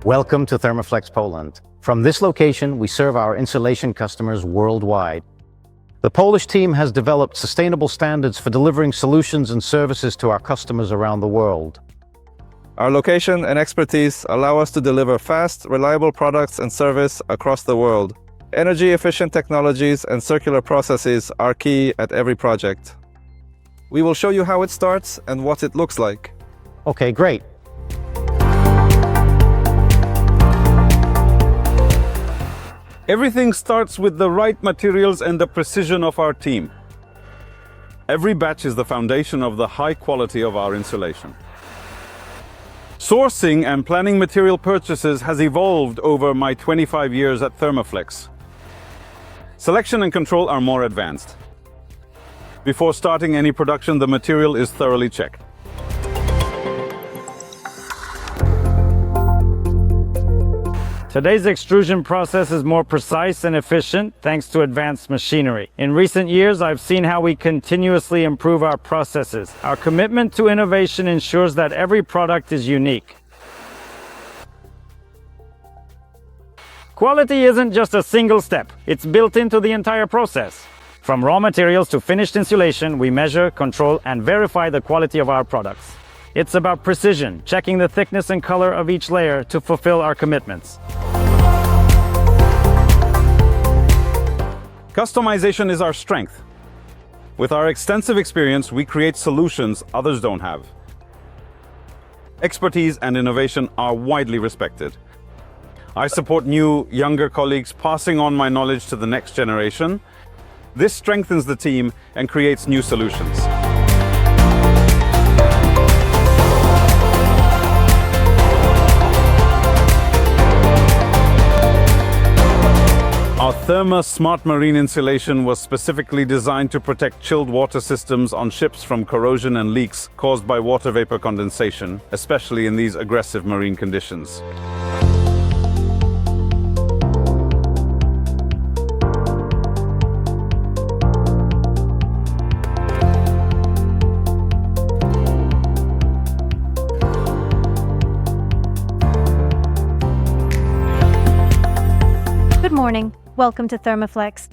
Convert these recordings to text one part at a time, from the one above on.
Welcome to Thermaflex Poland. From this location, we serve our insulation customers worldwide. The Polish team has developed sustainable standards for delivering solutions and services to our customers around the world. Our location and expertise allow us to deliver fast, reliable products and service across the world. Energy-efficient technologies and circular processes are key at every project. We will show you how it starts and what it looks like. Okay, great. Everything starts with the right materials and the precision of our team. Every batch is the foundation of the high quality of our insulation. Sourcing and planning material purchases has evolved over my 25 years at Thermaflex. Selection and control are more advanced. Before starting any production, the material is thoroughly checked. Today's extrusion process is more precise and efficient thanks to advanced machinery. In recent years, I've seen how we continuously improve our processes. Our commitment to innovation ensures that every product is unique. Quality isn't just a single step, it's built into the entire process. From raw materials to finished insulation, we measure, control, and verify the quality of our products. It's about precision, checking the thickness and color of each layer to fulfill our commitments. Customization is our strength. With our extensive experience, we create solutions others don't have. Expertise and innovation are widely respected. I support new, younger colleagues, passing on my knowledge to the next generation. This strengthens the team and creates new solutions. Our Therma Smart Marine insulation was specifically designed to protect chilled water systems on ships from corrosion and leaks caused by water vapor condensation, especially in these aggressive marine conditions. Good morning. Welcome to Thermaflex.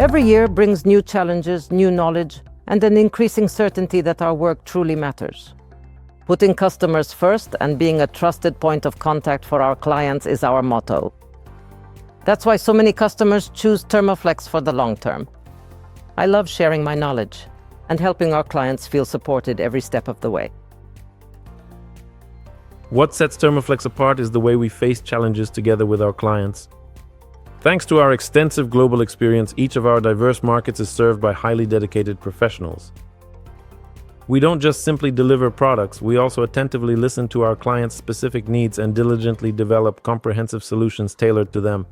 Every year brings new challenges, new knowledge, and an increasing certainty that our work truly matters. Putting customers first and being a trusted point of contact for our clients is our motto. That's why so many customers choose Thermaflex for the long term. I love sharing my knowledge and helping our clients feel supported every step of the way. What sets Thermaflex apart is the way we face challenges together with our clients. Thanks to our extensive global experience, each of our diverse markets is served by highly dedicated professionals. We don't just simply deliver products, we also attentively listen to our clients' specific needs and diligently develop comprehensive solutions tailored to them.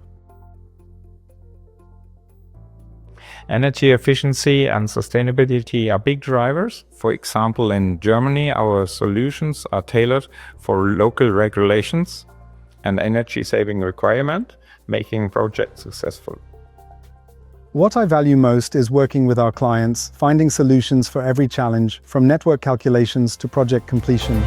Energy efficiency and sustainability are big drivers. For example, in Germany, our solutions are tailored for local regulations and energy-saving requirement, making projects successful. What I value most is working with our clients, finding solutions for every challenge, from network calculations to project completion.